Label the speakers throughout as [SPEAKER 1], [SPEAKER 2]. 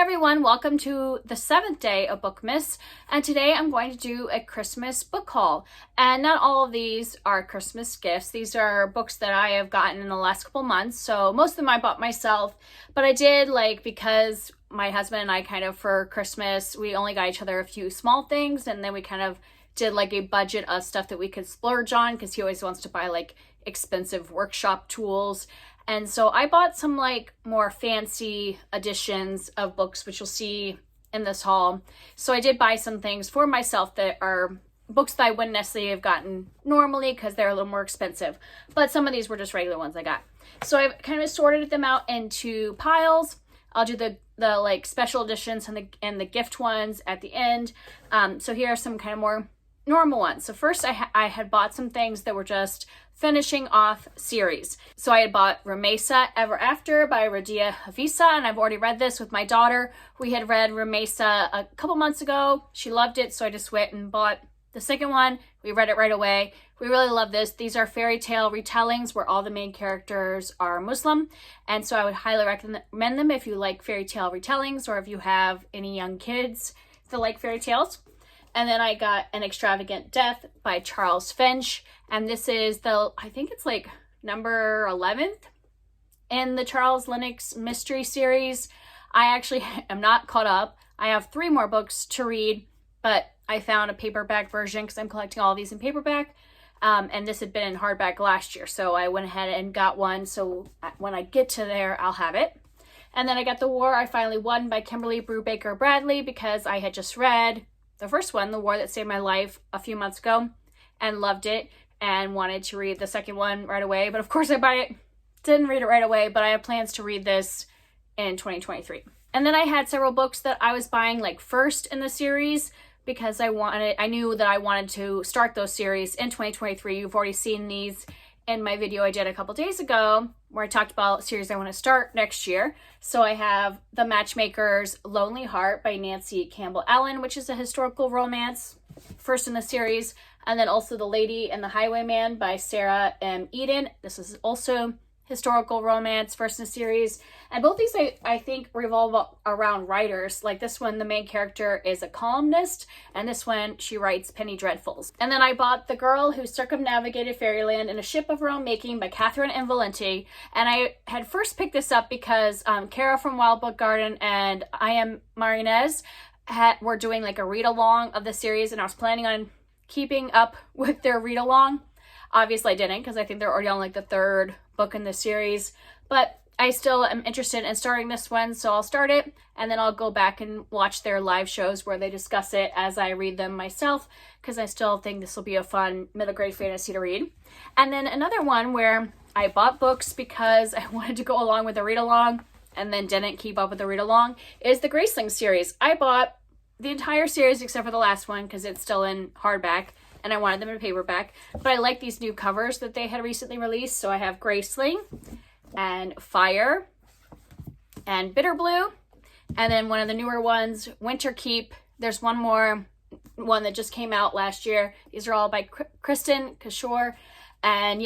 [SPEAKER 1] everyone, welcome to the 7th day of Bookmas, and today I'm going to do a Christmas book haul. And not all of these are Christmas gifts. These are books that I have gotten in the last couple months, so most of them I bought myself, but I did because my husband and I for Christmas, we only got each other a few small things, and then we did a budget of stuff that we could splurge on because he always wants to buy expensive workshop tools. And so I bought some more fancy editions of books, which you'll see in this haul. So I did buy some things for myself that are books that I wouldn't necessarily have gotten normally because they're a little more expensive. But some of these were just regular ones I got. So I've sorted them out into piles. I'll do the special editions and the gift ones at the end. So here are some more normal ones. So first I had bought some things that were just finishing off series. So I had bought Rumesa Ever After by Radia Havisa, and I've already read this with my daughter. We had read Rumesa a couple months ago. She loved it, so I just went and bought the second one. We read it right away. We really love this. These are fairy tale retellings where all the main characters are Muslim, and so I would highly recommend them if you like fairy tale retellings or if you have any young kids that like fairy tales. And then I got An Extravagant Death by Charles Finch. And this is I think it's number 11th in the Charles Lennox mystery series. I actually am not caught up. I have 3 more books to read, but I found a paperback version because I'm collecting all of these in paperback. And this had been in hardback last year. So I went ahead and got one. So when I get to there, I'll have it. And then I got The War I Finally Won by Kimberly Brubaker Bradley because I had just read the first one, The War That Saved My Life, a few months ago and loved it and wanted to read the second one right away. But of course didn't read it right away, but I have plans to read this in 2023. And then I had several books that I was buying first in the series because I knew that I wanted to start those series in 2023. You've already seen these in my video I did a couple days ago where I talked about series I want to start next year. So I have The Matchmaker's Lonely Heart by Nancy Campbell Allen, which is a historical romance, first in the series. And then also The Lady and the Highwayman by Sarah M. Eden. This is also historical romance, first in the series. And both these I think revolve around writers. This one, the main character is a columnist, and this one, she writes penny dreadfuls. And then I bought The Girl Who Circumnavigated Fairyland in a Ship of Her Own Making by Catherine M. Valenti. And I had first picked this up because Kara from Wild Book Garden and I Am Marinez were doing a read-along of the series, and I was planning on keeping up with their read-along. Obviously I didn't because I think they're already on the 3rd book in the series, but I still am interested in starting this one, so I'll start it and then I'll go back and watch their live shows where they discuss it as I read them myself because I still think this will be a fun middle grade fantasy to read. And then another one where I bought books because I wanted to go along with the read-along and then didn't keep up with the read-along is the Graceling series. I bought the entire series except for the last one because it's still in hardback and I wanted them in paperback, but I like these new covers that they had recently released. So I have Graceling and Fire and Bitter Blue, and then one of the newer ones, Winter Keep. There's one more one that just came out last year. These are all by Kristen Kishore, and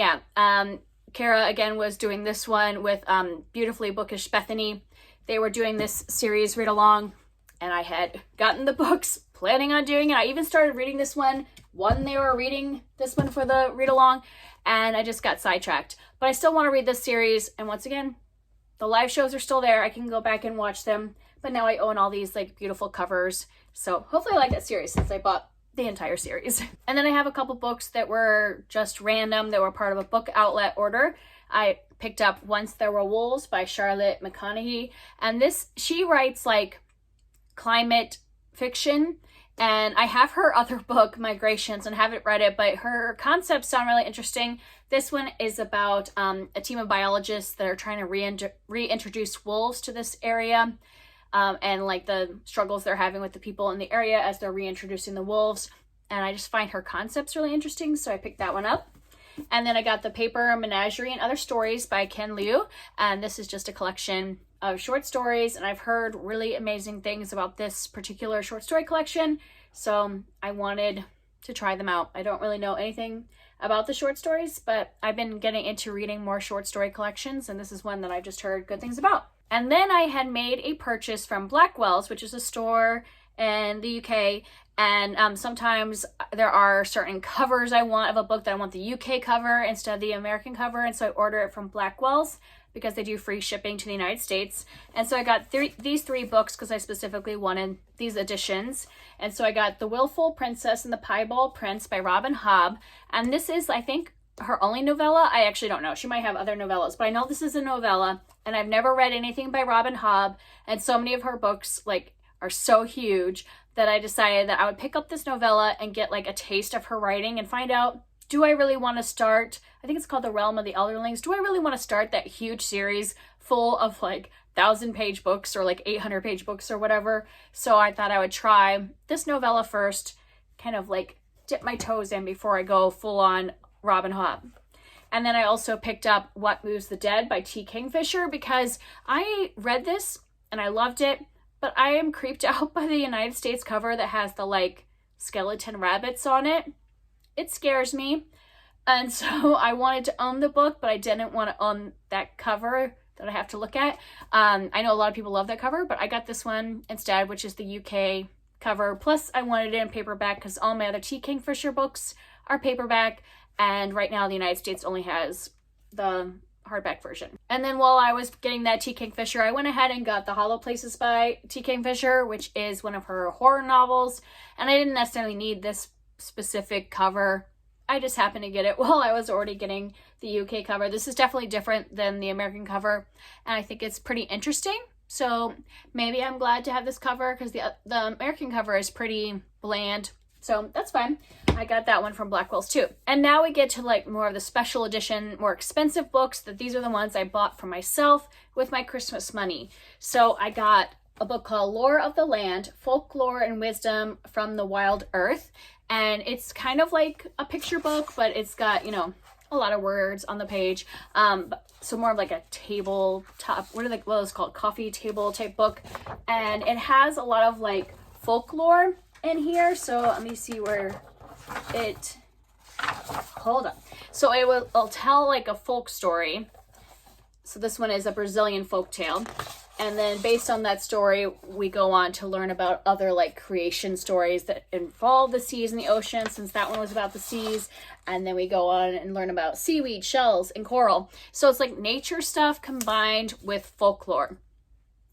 [SPEAKER 1] Kara again was doing this one with Beautifully Bookish Bethany. They were doing this series read along, and I had gotten the books, planning on doing it. I even started reading this one when they were reading this one for the read along, and I just got sidetracked. But I still want to read this series, and once again, the live shows are still there. I can go back and watch them, but now I own all these beautiful covers. So hopefully I like that series since I bought the entire series. And then I have a couple books that were just random, that were part of a book outlet order. I picked up Once There Were Wolves by Charlotte McConaughey, and she writes climate fiction, and I have her other book, Migrations, and haven't read it, but her concepts sound really interesting. This one is about a team of biologists that are trying to reintroduce wolves to this area, and the struggles they're having with the people in the area as they're reintroducing the wolves. And I just find her concepts really interesting, so I picked that one up. And then I got The Paper Menagerie and Other Stories by Ken Liu, and this is just a collection of short stories, and I've heard really amazing things about this particular short story collection, so I wanted to try them out. I don't really know anything about the short stories, but I've been getting into reading more short story collections, and this is one that I've just heard good things about. And then I had made a purchase from Blackwell's, which is a store in the UK. And sometimes there are certain covers I want of a book that I want the UK cover instead of the American cover. And so I order it from Blackwell's because they do free shipping to the United States. And so I got these three books because I specifically wanted these editions. And so I got The Willful Princess and the Piebald Prince by Robin Hobb. And this is, I think, her only novella. I actually don't know. She might have other novellas, but I know this is a novella. And I've never read anything by Robin Hobb. And so many of her books, like, are so huge that I decided that I would pick up this novella and get like a taste of her writing and find out, do I really want to start, I think it's called The Realm of the Elderlings, do I really want to start that huge series full of like 1,000-page books or like 800-page books or whatever? So I thought I would try this novella first, kind of like dip my toes in before I go full on Robin Hobb. And then I also picked up What Moves the Dead by T. Kingfisher because I read this and I loved it, but I am creeped out by the United States cover that has the like skeleton rabbits on it. It scares me. And so I wanted to own the book, but I didn't want to own that cover that I have to look at. I know a lot of people love that cover, but I got this one instead, which is the UK cover. Plus I wanted it in paperback because all my other T. Kingfisher books are paperback. And right now the United States only has the hardback version. And then while I was getting that T. Kingfisher, I went ahead and got The Hollow Places by T. Kingfisher, which is one of her horror novels. And I didn't necessarily need this specific cover. I just happened to get it while I was already getting the UK cover. This is definitely different than the American cover, and I think it's pretty interesting. So maybe I'm glad to have this cover because the American cover is pretty bland. So that's fine. I got that one from Blackwell's too. And now we get to like more of the special edition, more expensive books. That these are the ones I bought for myself with my Christmas money. So I got a book called Lore of the Land, Folklore and Wisdom from the Wild Earth. And it's kind of like a picture book, but it's got, you know, a lot of words on the page. So more of like a tabletop, what are those called? Coffee table type book. And it has a lot of like folklore in here. So let me see where it, hold on. So I'll tell like a folk story. So this one is a Brazilian folk tale. And then based on that story, we go on to learn about other like creation stories that involve the seas and the ocean, since that one was about the seas. And then we go on and learn about seaweed, shells, and coral. So it's like nature stuff combined with folklore.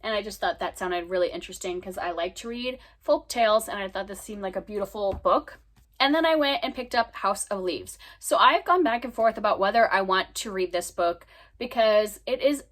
[SPEAKER 1] And I just thought that sounded really interesting because I like to read folk tales, and I thought this seemed like a beautiful book. And then I went and picked up House of Leaves. So I've gone back and forth about whether I want to read this book because it is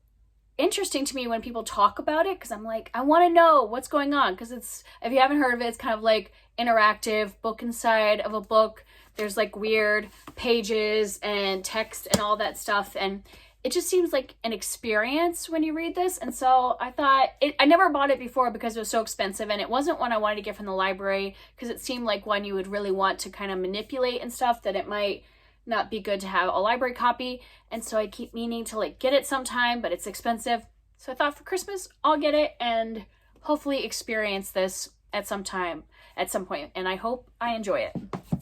[SPEAKER 1] interesting to me when people talk about it, because I'm like, I want to know what's going on, because it's, if you haven't heard of it, it's kind of like interactive book inside of a book. There's like weird pages and text and all that stuff, and it just seems like an experience when you read this. And so I thought, I never bought it before because it was so expensive, and it wasn't one I wanted to get from the library because it seemed like one you would really want to kind of manipulate and stuff, that it might not be good to have a library copy. And so I keep meaning to like get it sometime, but it's expensive. So I thought for Christmas, I'll get it and hopefully experience this at some point. And I hope I enjoy it.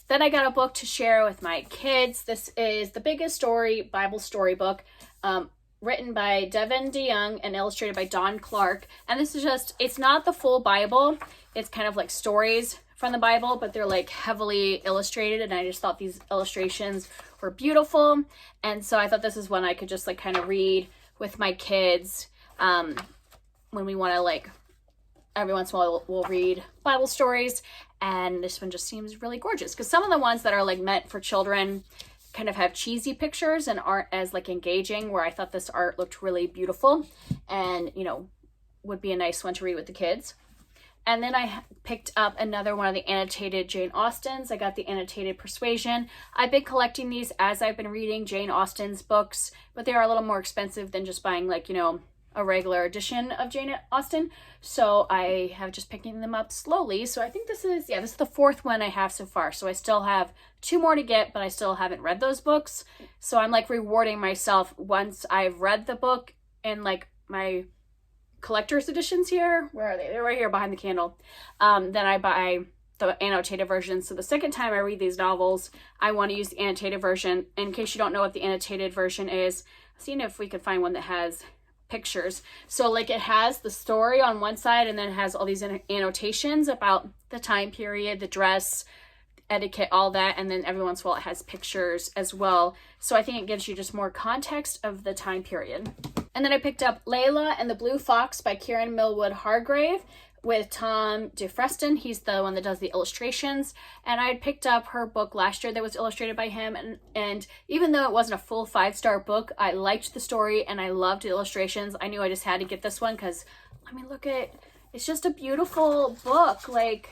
[SPEAKER 1] Then I got a book to share with my kids. This is The Biggest Story Bible Storybook, written by Devin DeYoung and illustrated by Don Clark. And this is just, it's not the full Bible. It's kind of like stories from the Bible, but they're like heavily illustrated, and I just thought these illustrations were beautiful. And so I thought this is one I could just like kind of read with my kids when we want to, like, every once in a while we'll read Bible stories. And this one just seems really gorgeous, because some of the ones that are like meant for children kind of have cheesy pictures and aren't as like engaging, where I thought this art looked really beautiful and, you know, would be a nice one to read with the kids. And then I picked up another one of the annotated Jane Austens. I got the annotated Persuasion. I've been collecting these as I've been reading Jane Austen's books, but they are a little more expensive than just buying, like, you know, a regular edition of Jane Austen. So I have just picking them up slowly. So I think this is the fourth one I have so far. So I still have 2 more to get, but I still haven't read those books. So I'm like rewarding myself once I've read the book in like my collector's editions here. Where are they? They're right here behind the candle. Then I buy the annotated version. So the second time I read these novels, I want to use the annotated version. In case you don't know what the annotated version is, seeing if we could find one that has pictures. So like it has the story on one side and then it has all these annotations about the time period, the dress, etiquette, all that, and then every once in a while it has pictures as well. So I think it gives you just more context of the time period. And then I picked up Layla and the Blue Fox by Kieran Millwood Hargrave with Tom DeFreston. He's the one that does the illustrations. And I had picked up her book last year that was illustrated by him. And even though it wasn't a full 5-star book, I liked the story and I loved the illustrations. I knew I just had to get this one because, I mean, look at, it's just a beautiful book. Like,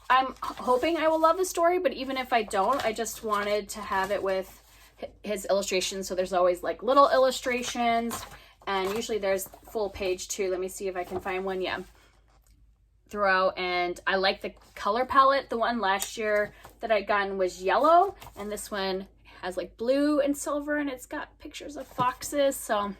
[SPEAKER 1] I'm hoping I will love the story, but even if I don't, I just wanted to have it with his illustrations. So there's always like little illustrations, and usually there's full page too. Let me see if I can find one. Yeah, throughout. And I like the color palette. The one last year that I'd gotten was yellow, and this one has like blue and silver, and it's got pictures of foxes. So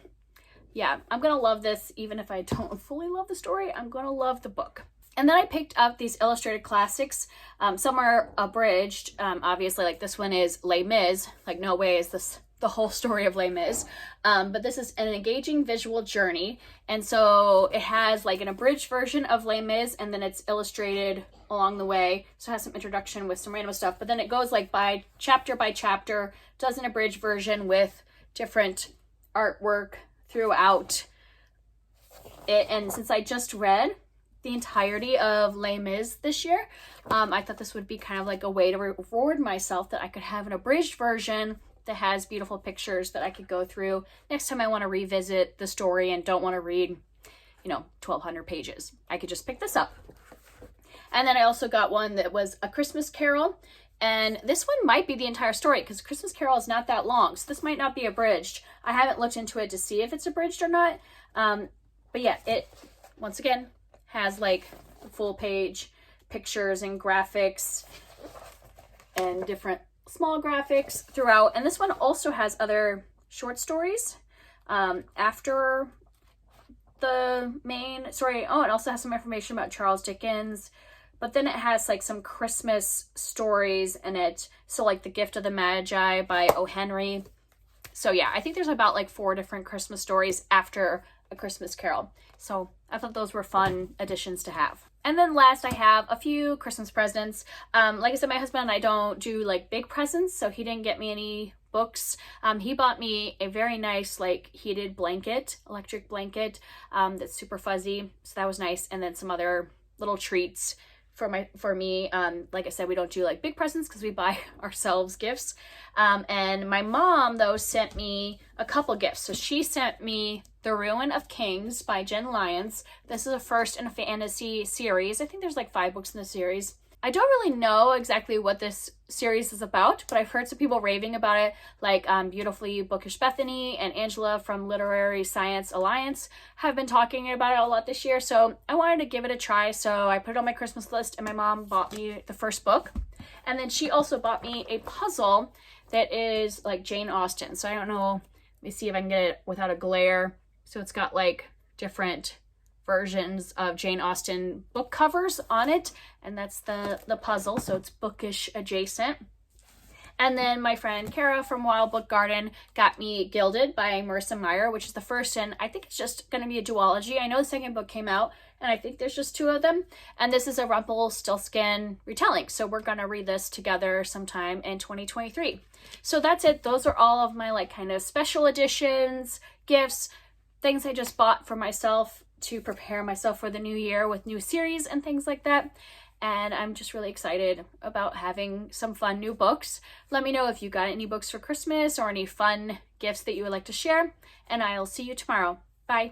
[SPEAKER 1] yeah, I'm gonna love this. Even if I don't fully love the story, I'm gonna love the book. And then I picked up these illustrated classics. Some are abridged. Obviously, like this one is Les Mis. Like, no way is this the whole story of Les Mis. But this is an engaging visual journey. And so it has like an abridged version of Les Mis, and then it's illustrated along the way. So it has some introduction with some random stuff. But then it goes like by chapter, does an abridged version with different artwork throughout it. And since I just read the entirety of Les Mis this year, I thought this would be kind of like a way to reward myself, that I could have an abridged version that has beautiful pictures that I could go through next time I want to revisit the story and don't want to read, 1,200 pages. I could just pick this up. And then I also got one that was A Christmas Carol, and this one might be the entire story because Christmas Carol is not that long, so this might not be abridged. I haven't looked into it to see if it's abridged or not, but yeah, it once again has like full page pictures and graphics and different small graphics throughout. And this one also has other short stories after the main story. Oh, it also has some information about Charles Dickens, but then it has like some Christmas stories in it. So like The Gift of the Magi by O. Henry. So yeah, I think there's about like 4 different Christmas stories after A Christmas Carol. So I thought those were fun additions to have. And then last, I have a few Christmas presents. Like I said, my husband and I don't do like big presents, so he didn't get me any books. He bought me a very nice like heated blanket, electric blanket, that's super fuzzy. So that was nice. And then some other little treats for me. Like I said, we don't do like big presents because we buy ourselves gifts. And my mom though sent me a couple gifts. So she sent me The Ruin of Kings by Jen Lyons. This is a first in a fantasy series. I think there's like 5 books in the series. I don't really know exactly what this series is about, but I've heard some people raving about it, like Beautifully Bookish Bethany and Angela from Literary Science Alliance have been talking about it a lot this year. So I wanted to give it a try. So I put it on my Christmas list, and my mom bought me the first book. And then she also bought me a puzzle that is like Jane Austen. So I don't know, let me see if I can get it without a glare. So it's got like different versions of Jane Austen book covers on it, and that's the puzzle, so it's bookish adjacent. And then my friend Kara from Wild Book Garden got me Gilded by Marissa Meyer, which is the first, and I think it's just going to be a duology. I know the second book came out, and I think there's just 2 of them, and this is a Rumpelstiltskin retelling, so we're going to read this together sometime in 2023. So that's it. Those are all of my like kind of special editions, gifts, things I just bought for myself to prepare myself for the new year with new series and things like that. And I'm just really excited about having some fun new books. Let me know if you got any books for Christmas or any fun gifts that you would like to share, and I'll see you tomorrow. Bye.